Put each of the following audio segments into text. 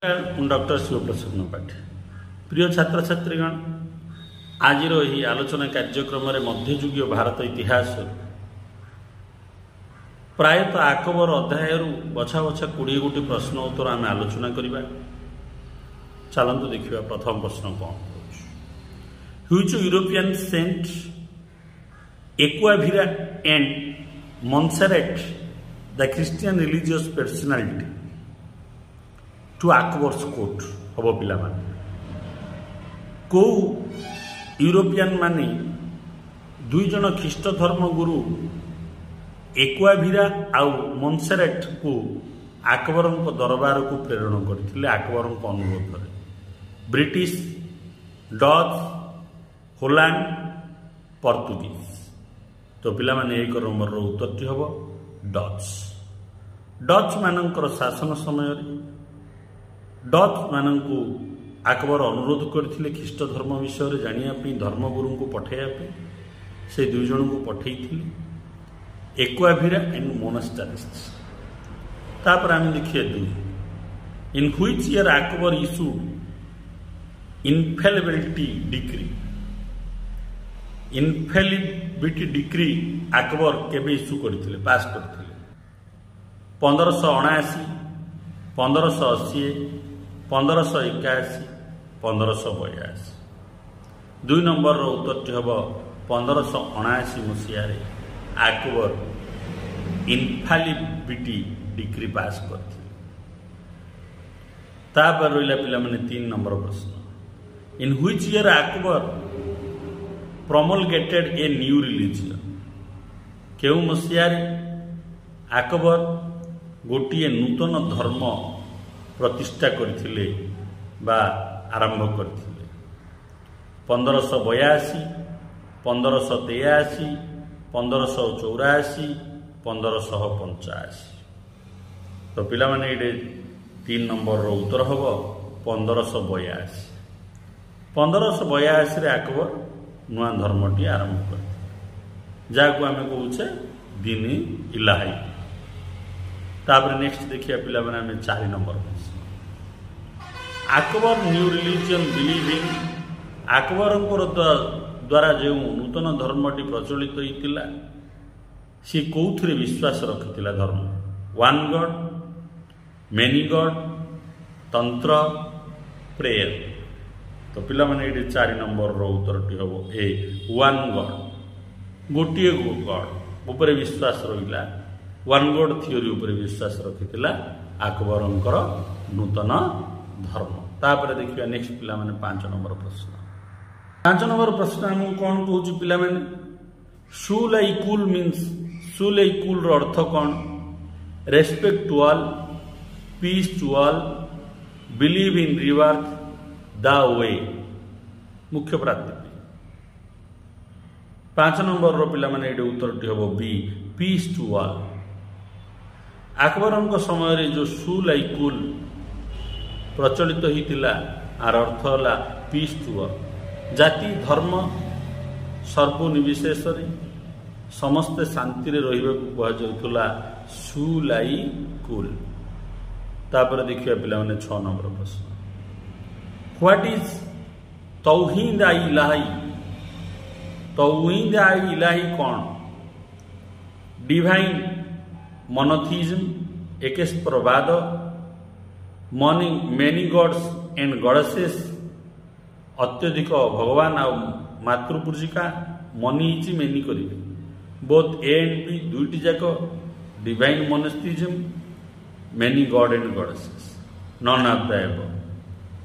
Doctor शिवप्रसन्न पाठी प्रिय छात्र छात्रीगण आज आलोचना कार्यक्रम मध्ययुगीय भारत इतिहास प्रायतः आकबर अध्याय बछा बछा 20 गोटी प्रश्न उत्तर आम आलोचना करवा। चलतु देखा प्रथम प्रश्न कौन who's European saint Acquaviva and Monserrate the Christian religious personality to Akbar's court हम पिला कौ यूरोपियन माने दुई जन ख्रीष्ट धर्म गुरु एक्वाभिरा आउ मोन्सेरेट को आकबर दरबार को प्रेरण करते आकबर अनुरोध ब्रिटिश डच होलैंड पोर्तुगीज। तो पिला माने एक नंबर उत्तर हम डच मानकर शासन समय डच मानू आकबर अनुरोध करते ख्रीष्ट धर्म विषय जानापी धर्मगुरु को पठाइबा से दुई जन को पठे एक्वाभिरा एंड मोनास्टरीज। तापर आम देखिए दुई इन which year Akbar issue इनफेलिबिलिटी decree. इनफेलिबिलिटी decree Akbar केबे इशू करथिले पास करथिले 1579 1580 1581 1582। दुई नंबर उत्तर हम 1579 मसीह आकबर इनफालिबिलिटी डिक्री पास करते। तापर रहा पिला माने 3 नंबर प्रश्न in which year Akbar promulgated a new religion. केउ मसीह आकबर गोटे नूतन धर्म प्रतिष्ठा करथिले बा आरंभ करथिले 1582 1583 1584 1585। तो पिला माने ये 3 नंबर उत्तर हम 1582। 1582 आकबर नुआ धर्मटी आरंभ करते जहाँ आम कहे दीनी इलाही। तापर नेक्स्ट देखिए पिला माने आम 4 number Akbar new religion believing. Akbar द्वारा जो नूतन धर्मटी प्रचलित होता सी कौन विश्वास रखी धर्म वन गॉड मेनी गॉड तंत्र प्रेयर। तो पिला माने ये 4 नंबर उत्तर हम ए वन गॉड गोटे गॉड उपरे विश्वास रहा वन गॉड थियोरी उपरे विश्वास रखी आकबर नूतन धर्म। तापर देखिए नेक्स्ट पिला माने 5 नंबर प्रश्न। 5 नंबर प्रश्न हम कौन कहूँ पिला माने सुलैकुल मीन्स सुलैकुल अर्थ कौन respect to all peace to all believe in rebirth the way मुख्य प्रातिपदिक। 5 नंबर पिला माने ये उत्तर हम be peace to all. Akbar समय जो सुलैकुल प्रचलित होता आर अर्थ है पीस टू ऑल जाति धर्म सर्वनिर्विशेष समस्ते शांति रहा सुलैकुल। तापर देखिए पिला माने 6 नंबर प्रश्न व्हाट इज तौहीद आई इलाही। तौहीद आई इलाही कौन डिवाइन मोनोथिज्म एकेश्वरवाद मेनी गॉड्स एंड गॉडेसेस अत्यधिक भगवान आ मातृपूजिका मनी इज मेनी करेंगे बोथ ए एंड बी दुईटी जाक divine monotheism many god and goddesses none of the above.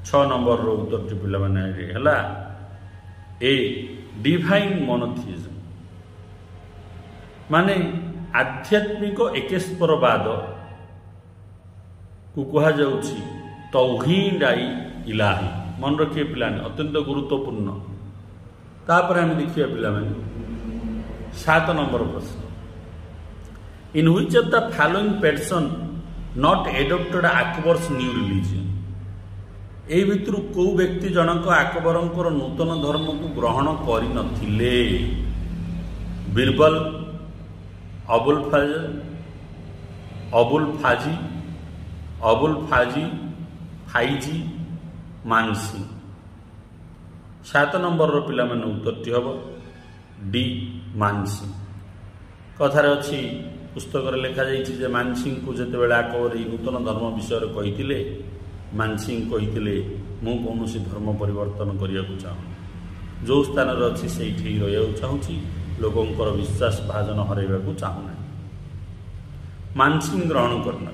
6 number उत्तर पिला माने है ए डिवाइन मोनोथिज्म माने आध्यात्मिक एकेश्वरवाद को कहा जाउछि तौहीद आई इलाही। मन रखिए पिला अत्यंत गुरुत्वपूर्ण। तापर हम देखिए पिला 7 नंबर प्रश्न in which of the following person not adopted Akbar's new religion. ए भितर को व्यक्ति जनक आकबर नूतन धर्म को ग्रहण करि नथिले बीरबल अबुल फाजी फाइजी मानसिंह। 7 नंबर पिला माने उत्तरटी हम डी मानसिंह। कथार अच्छी पुस्तक लिखा जाइए मानसिंह को जिते बड़े अकबर ये नूतन धर्म विषय कही मानसिंह कही मु कौन धर्म परिवर्तन करने को चाहूँ जो स्थान अच्छी से रहा चाहूँगी लोकंर विश्वास भाजन हरइबा को चाहूना। मानसिंह ग्रहण करन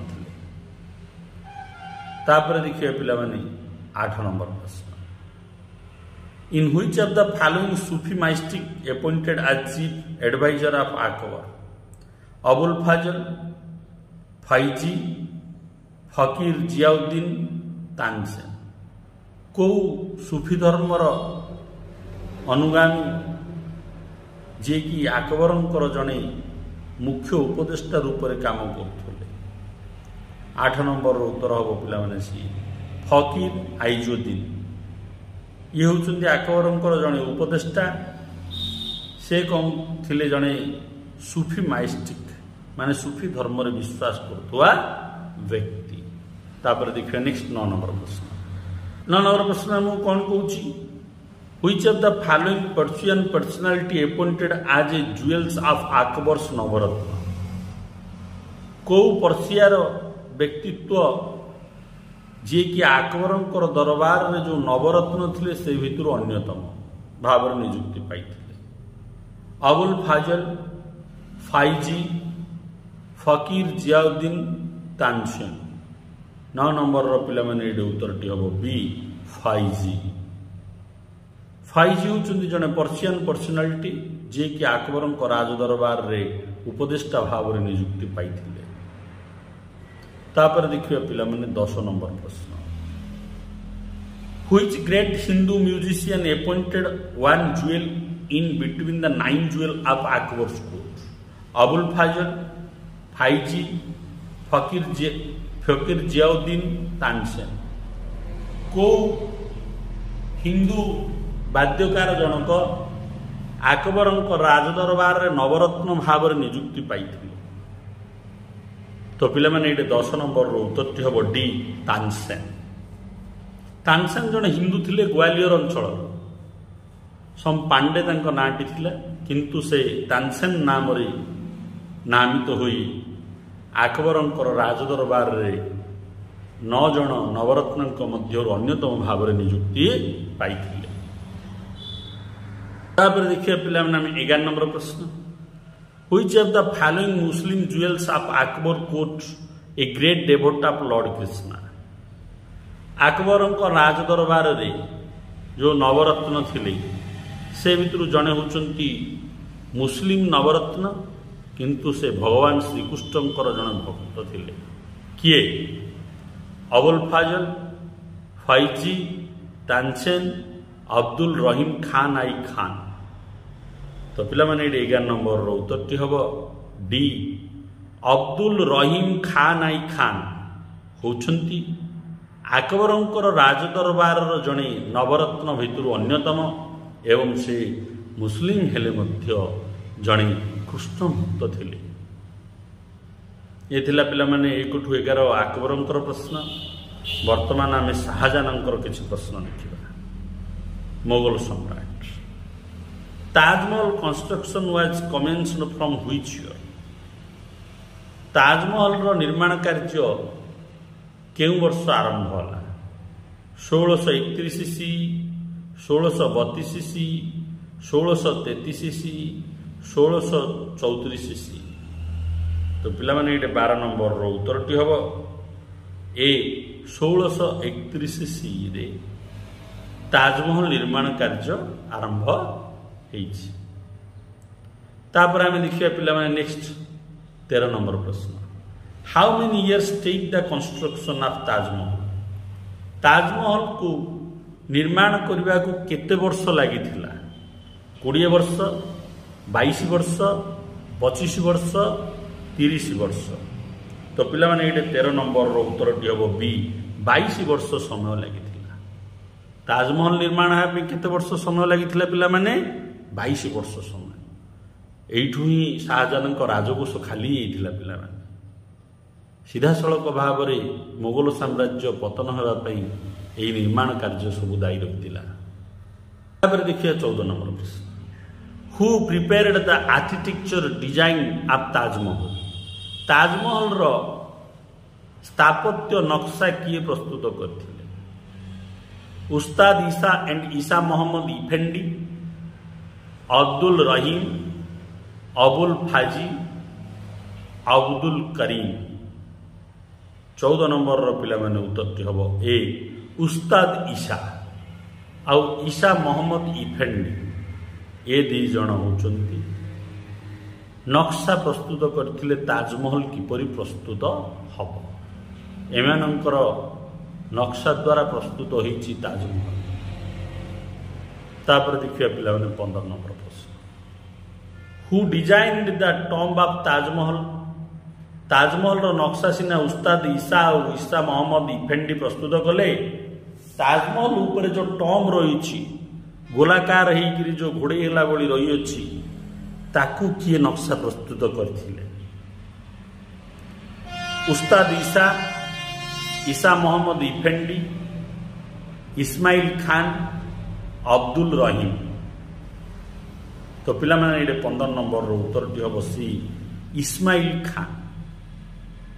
देखिए पिला माने 8 नंबर प्रश्न। In which of the following Sufi mystic appointed as chief advisor of Akbar? Abul Fazal, Faizi, Fakir Ziauddin, Tansen. को सूफी धर्मर अनुगामी जे कि अकबरंकर जड़े मुख्य उपदेष्टा रूप में काम करते? 8 नंबर उत्तर हम पे सी फकीर आइजुद्दीन। ये होउछन्ति अकबरंकर जड़े उपदेष्टा। से कौन थिले जड़े सूफी माइस्टिक माने सूफी धर्म रे विश्वास करथुआ व्यक्ति। तापर देखिए नेक्स्ट 9 नंबर प्रश्न। 9 नंबर प्रश्न मु कौन कहूँ which of the following Persian personality appointed as a jewels of Akbar's Navratna? को पर्शियार व्यक्तित्व जे कि अकबरंकर दरबार में जो नवरत्न थिले से भितर अन्यतम भाव नियुक्ति पाई? अबुल फाजल, फाइजी, फकीर जियाउद्दीन, तानसेन। 9 नंबर पिला माने उत्तरटी हम बी फाइजी। फाइजी होउछन्ति जने पर्शियन पर्सनालिटी जे कि अकबरंक राज दरबार रे उपदेष्टा भाव में नियुक्ति पाई। तापर देखिए पिला माने 10 नंबर प्रश्न। Which great Hindu musician appointed one jewel in between the 9 jewel of Akbar's court? Abul Fazal, Faizi, Fakir Ziauddin, Tansen. को हिंदू वाद्यकार जनक अकबरंक राजदरबार रे नवरत्न भाव में नियुक्ति पाई? तो पिला माने 10 नंबर उत्तरटी हम डी तानसेन। तानसेन जने हिंदू थिले ग्वालियर अंचल सम पांडे तांको नाटी थिला किंतु से तानसेन नाम रे नामित होई अकबरंकर राजदरबार रे 9 जन नवरत्नक मध्य अन्यतम भाव में नियुक्ति पाई। तापर देखिए पिला माने 11 नंबर प्रश्न। Which of the following Muslim jewels of Akbar court a great devote of Lord Krishna? अकबरंकर राज दरबार रे जो नवरत्न थिले से भितर जड़े होउछन्ति मुस्लिम नवरत्न किंतु से भगवान श्रीकृष्णकर जड़े भक्त थिले। किए? अबुल फाजल, फाइजी, तानसेन, अब्दुल रहीम खान आई खान। तो पिला माने 11 नंबर उत्तरटी हम डी अब्दुल रहीम खान आई खान होउछन्ति अकबरंकर राजदरबार जड़े नवरत्न भितर अन्यतम एवं से मुस्लिम हेले मध्य जड़े कृष्ण भक्त थिले। ये थिला पिला माने 1 टू 11 अकबरंकर प्रश्न। वर्तमान आम शाहजहानंकर किछि प्रश्न देखिबा। मोगल सम्राट Taj Mahal construction was commenced from which year? Taj Mahal रो निर्माण कार्य केउ वर्ष आरंभ होला? 1631 ईस्वी, 1632 ईस्वी, 1633 ईस्वी, 1634 ईस्वी। तो पिला माने 12 नंबर उत्तरटी हम ए 1631 ईस्वी रे ताजमहल निर्माण कार्य आरंभ होइछि। तापर आमे देखिया पिला माने नेक्स्ट 13 नंबर प्रश्न। How many years take the construction of Taj Mahal? Taj Mahal को निर्माण करने को केते वर्ष लगी? 20 वर्ष, 22 वर्ष, 25 वर्ष, 30 वर्ष। तो पिला माने 13 नंबर उत्तरटी हम बी 22 वर्ष समय लगी। ताजमहल निर्माण होगा केते वर्ष समय लगी पिला माने? 22 वर्ष समय। एठू ही शाहजहान राजकोष खाली होता पिला माने। सीधासलख भाव में मोगल साम्राज्य पतन होगापी यही निर्माण कार्य सब दायी रखिला। देखिए 14 नंबर प्रश्न, who prepared the architecture design of Taj Mahal. Taj Mahal रो स्थापत्य नक्शा किए प्रस्तुत करथिले? उस्ताद ईसा एंड ईसा मोहम्मद इफेंडी, अब्दुल रहीम, अबुल फाजी, अब्दुल करीम। 14 नंबर पिला माने उत्तर हम ए उस्ताद ईसा आउ ईसा मोहम्मद इफेंडी। ये दी जन होचंती नक्शा प्रस्तुत करथिले ताजमहल किपरि प्रस्तुत हब। एमानंकर नक्शा द्वारा प्रस्तुत होईची ताजमहल। तापर देखिया पिला माने 15 नंबर प्रश्न, who designed the tomb of Taj Mahal. Taj Mahal रो नक्शा सिना उस्ताद ईसा और ईसा मोहम्मद इफेंडी प्रस्तुत कले। ताजमहल ऊपर जो टॉम्ब रही गोलाकार होकर जो घोड़े होला बड़ी रही अछि ताकू किए नक्शा प्रस्तुत करथिले? उस्ताद ईसा, ईसा मोहम्मद इफेंडी, इस्माइल खान, अब्दुल रहीम। तो पिला माने 15 नंबर उत्तर हम सी इस्माइल खान।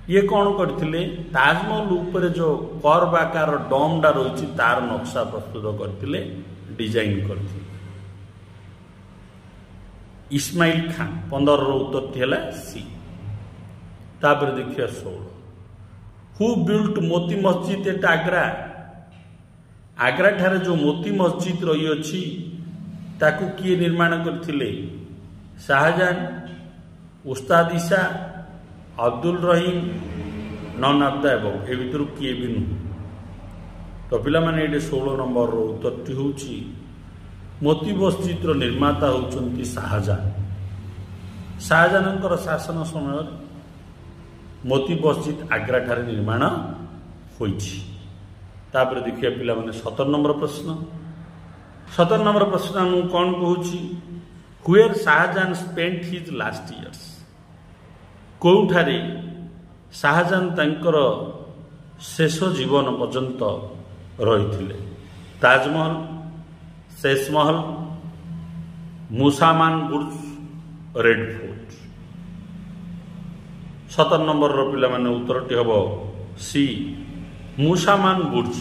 ये कौन करथिले? ताजमहल ऊपर जो कर्व आकार डोमडा रही तार नक्शा प्रस्तुत करथिले, डिजाइन करथिले इस्माइल खान। 15 उत्तर है सी। तापर देखिए 16, who built Moti Masjid eight Agra. Agra ठारे जो मोती मस्जिद रही अछि ताकू किए निर्माण करथिले? शाहजहां, उस्ताद ईसा, अब्दुल रहीम, नन ऑफ द अबव। ए भितर किए भी नुह। तो पिला माने 16 नंबर उत्तर होउची मोती मस्जिद निर्माता होउचंती शाहजहां। शाहजहां शासन समय मोती मस्जिद आग्रा ठारे निर्माण होइछि। तापर देखिए पिला माने 17 नंबर प्रश्न। 17 नंबर प्रश्न हम कौन कहूची? Where Shahjahan spent his last years. कोठारे शाहजहां तांकर शेष जीवन पर्यंत रही? Taj Mahal, Sheesh Mahal, Musamman Burj, red fort. 17 number पिला माने उत्तरटी हम सी मूसामान बुर्ज।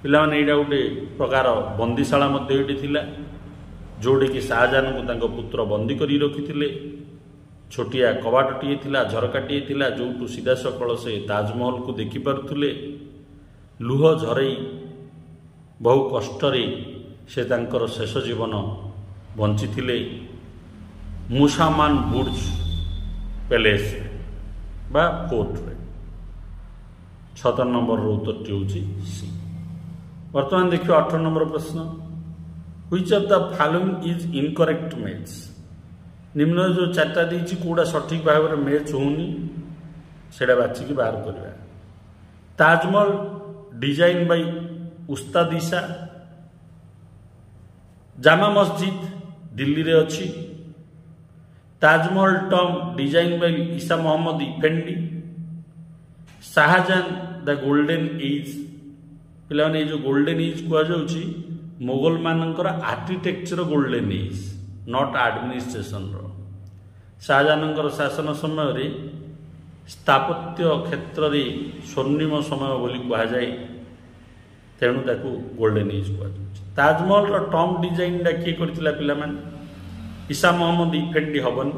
पिला माने एटा गोटे प्रकार बंदीशाला जोड़ी कि शाहजहां को तांको पुत्र बंदी करी रखिथिले। छोटिया कबाटटीए थिला, झरकाटीए थिला, जो सीधा सकल से ताजमहल को देखि पारुथुले। लुह झरई बहु कष्टरे से तांकर शेष जीवन बंची थिले मूसामान बुर्ज पैलेस बा फोर्ट रे। 17 नंबर उत्तरटी होची सी। वर्तमान देखियो 18 नंबर प्रश्न, which of the following is incorrect match. निम्न जो 4टा देछि कोडा सठिक भाव में मैच होनी सेडा बाछी बाहर करबा। ताजमहल डिजाइन बाय उस्ताद ईसा। जामा मस्जिद दिल्ली रे अछि। Taj Mahal tomb design by Isa Mohammad Effendi. Shahjahan the golden age. पिला ने जो गोल्डन एज कुआ जाउछि मोगल मानकर architecture golden age, not administration रो। शाहजहां शासन समय रे स्थापत्य क्षेत्र रे स्वर्णिम समय बोली कहा जाए, तेणु ताकू गोल्डन एज कहा। ताजमहल रो टॉम्ब डिजाइन डा किए करथिला पिला माने? ईसा मोहम्मद इफेंडी हबन।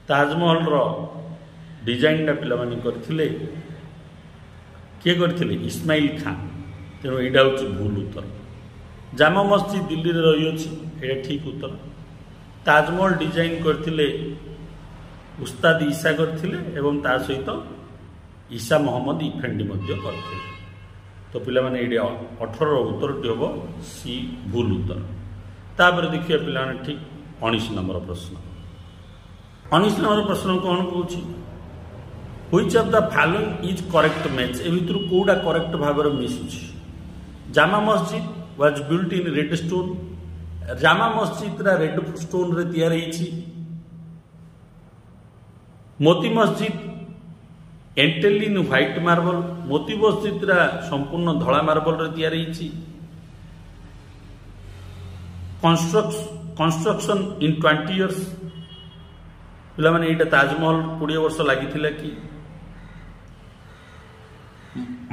ताजमहल रो डिजाइन डा पिला माने करथिले किए करथिले? इस्माइल खान। तेणु एटा होछि भूल उत्तर। जामा मस्जिद दिल्ली रे रही अछि, एटा ठीक उत्तर। ताजमहल डिजाइन करथिले उस्ताद ईसा करथिले एवं ता सहित ईसा मोहम्मद इफेंडी मध्य करथिले। तो पिला माने एडी 18 उत्तरटी हम सी भूल उत्तर। तापर देखिए पिला माने ठीक 19 नंबर प्रश्न। 19 नंबर प्रश्न कौन कहूँ? Which of the following is correct match. ए भितर कोडा करेक्ट भाव में मिसुछि? Jama Masjid was built in red stone. Jama Masjid red stone रे तैयार होइछि। मोती मस्जिद एंटेलिन व्हाइट मार्बल मोती मस्जिद संपूर्ण धला मार्बल तैयारी कंस्ट्रक्शन इन 20 years पिला माने एटा ताजमहल 20 वर्ष लगी कि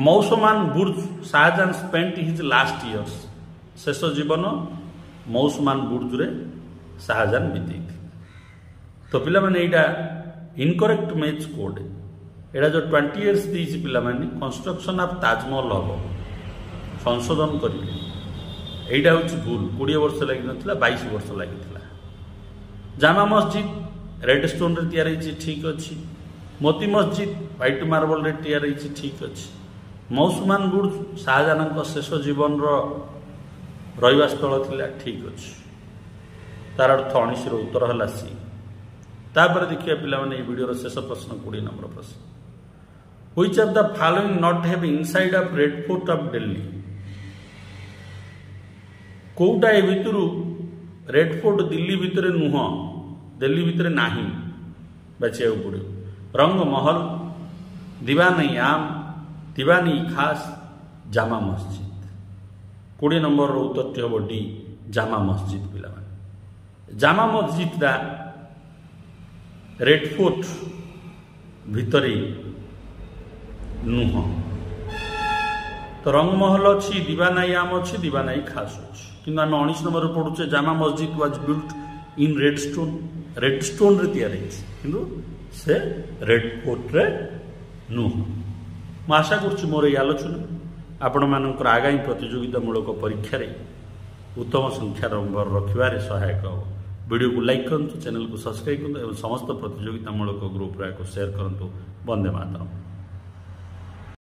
Musamman Burj Shahjahan spent his last years शेष जीवन मौसमान बुर्ज रे शाहजहां बीते तो पिला माने एटा इनकरेक्ट मैच कोड एटा जो 20 years दीची पिला माने कंस्ट्रक्शन ऑफ ताजमहल हम संशोधन करेंगे एटा हूँ भूल 20 वर्ष लगी ना 22 वर्ष लगी जामा मस्जिद रेड स्टोन रे तैयार ठीक अच्छी मोती मस्जिद व्हाइट मार्बल रे तैयार ठीक अच्छी मौसमान बुर्ज शाहजहां शेष जीवन रहा स्थल थिला ठीक अच्छी तार अर्थ 19 उत्तर है सी तापर देखिए पिला माने वीडियो शेष प्रश्न 20 नंबर प्रश्न which of the following not have inside of red fort of Delhi कोटा ए भितर रेड फोर्ट दिल्ली भितर नुह दिल्ली भितर नाही बाछिया पड़ो रंग महल दीवानी आम दीवानी खास जामा मस्जिद 20 नंबर उत्तर हम डी जामा मस्जिद पिला जामा मस्जिद रेड फोर्ट भितर नुह तो रंगमहल अच्छी दीवानाई आम अच्छी दीवानाई खास अच्छी कि आम 19 number पढ़ुचे Jama Masjid was built in red stone रे तैयार से रेड फोर्ट रे नुह मु आशा करुच्ची मोर ये आलोचना आपण मानकर आगामी प्रतियोगितामूलक परीक्षा रे उत्तम संख्या नंबर रखिबारे सहायक हो वीडियो को लाइक करूँ चैनल को सब्सक्राइब करूँ समस्त प्रतियोगितामूलक ग्रुप रे शेयर करूँ वंदे मातरम।